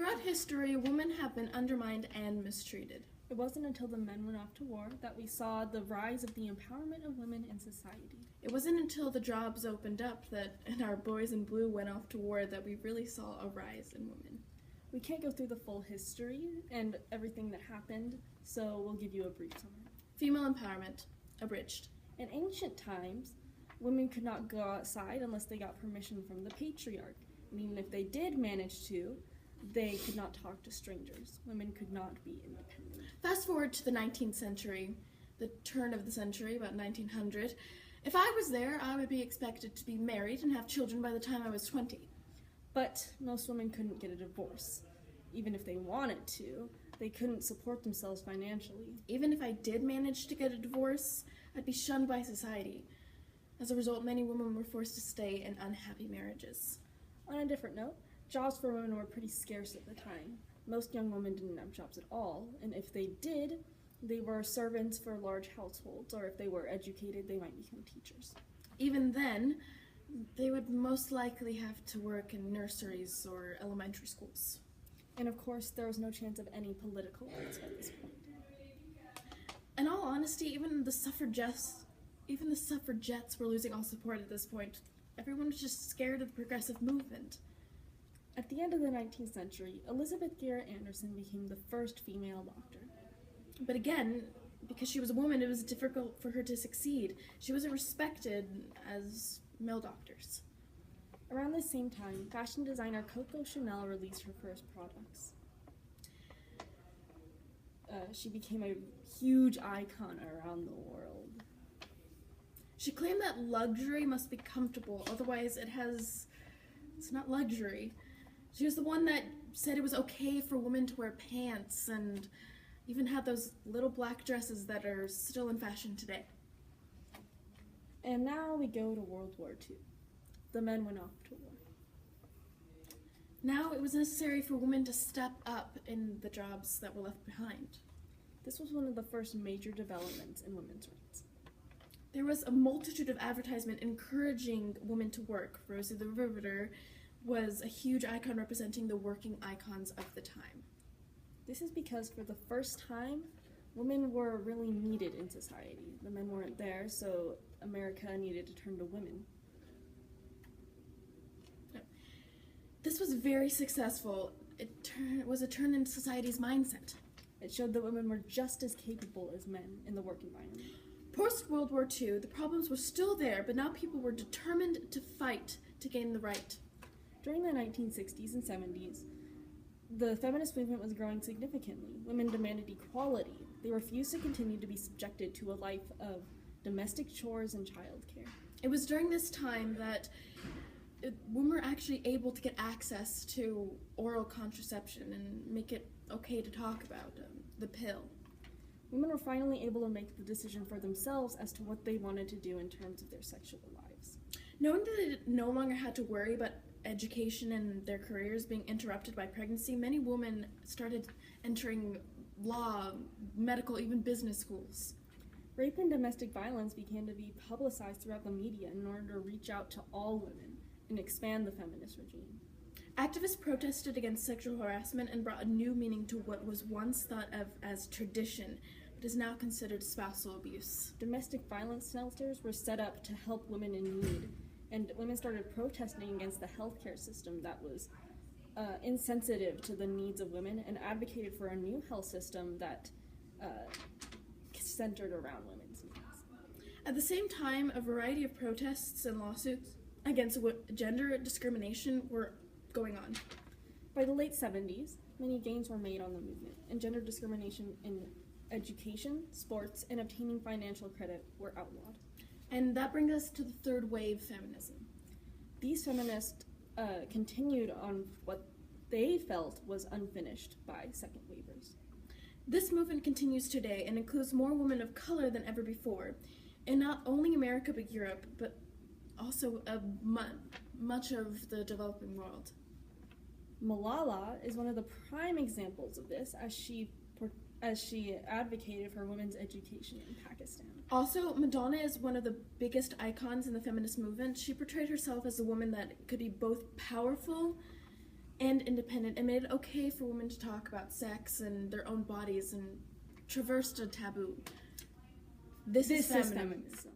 Throughout history, women have been undermined and mistreated. It wasn't until the men went off to war that we saw the rise of the empowerment of women in society. It wasn't until the jobs opened up and our boys in blue went off to war that we really saw a rise in women. We can't go through the full history and everything that happened, so we'll give you a brief summary. Female empowerment, abridged. In ancient times, women could not go outside unless they got permission from the patriarch. And even if they did manage to, they could not talk to strangers. Women could not be independent. Fast forward to the 19th century, the turn of the century, about 1900. If I was there, I would be expected to be married and have children by the time I was 20. But most women couldn't get a divorce. Even if they wanted to, they couldn't support themselves financially. Even if I did manage to get a divorce, I'd be shunned by society. As a result, many women were forced to stay in unhappy marriages. On a different note, jobs for women were pretty scarce at the time. Most young women didn't have jobs at all, and if they did, they were servants for large households, or if they were educated, they might become teachers. Even then, they would most likely have to work in nurseries or elementary schools. And of course, there was no chance of any political rights at this point. In all honesty, even the suffragettes were losing all support at this point. Everyone was just scared of the progressive movement. At the end of the 19th century, Elizabeth Garrett Anderson became the first female doctor. But again, because she was a woman, it was difficult for her to succeed. She wasn't respected as male doctors. Around the same time, fashion designer Coco Chanel released her first products. She became a huge icon around the world. She claimed that luxury must be comfortable, otherwise it's not luxury. She was the one that said it was okay for women to wear pants and even had those little black dresses that are still in fashion today. And now we go to World War II. The men went off to war. Now it was necessary for women to step up in the jobs that were left behind. This was one of the first major developments in women's rights. There was a multitude of advertisement encouraging women to work. Rosie the Riveter was a huge icon representing the working icons of the time. This is because for the first time, women were really needed in society. The men weren't there, so America needed to turn to women. This was very successful. It was a turn in society's mindset. It showed that women were just as capable as men in the work environment. Post-World War II, the problems were still there, but now people were determined to fight to gain the right. During the 1960s and 70s, the feminist movement was growing significantly. Women demanded equality. They refused to continue to be subjected to a life of domestic chores and childcare. It was during this time that women were actually able to get access to oral contraception and make it okay to talk about the pill. Women were finally able to make the decision for themselves as to what they wanted to do in terms of their sexual lives. Knowing that they no longer had to worry about education and their careers being interrupted by pregnancy, many women started entering law, medical, even business schools. Rape and domestic violence began to be publicized throughout the media in order to reach out to all women and expand the feminist regime. Activists protested against sexual harassment and brought a new meaning to what was once thought of as tradition, but is now considered spousal abuse. Domestic violence shelters were set up to help women in need, and women started protesting against the healthcare system that was insensitive to the needs of women and advocated for a new health system that centered around women's needs. At the same time, a variety of protests and lawsuits against gender discrimination were going on. By the late 70s, many gains were made on the movement, and gender discrimination in education, sports, and obtaining financial credit were outlawed. And that brings us to the third wave feminism. These feminists continued on what they felt was unfinished by second wavers. This movement continues today and includes more women of color than ever before, in not only America but Europe, but also much of the developing world. Malala is one of the prime examples of this, as she advocated for women's education in Pakistan. Also, Madonna is one of the biggest icons in the feminist movement. She portrayed herself as a woman that could be both powerful and independent and made it okay for women to talk about sex and their own bodies and traversed a taboo. This is feminism.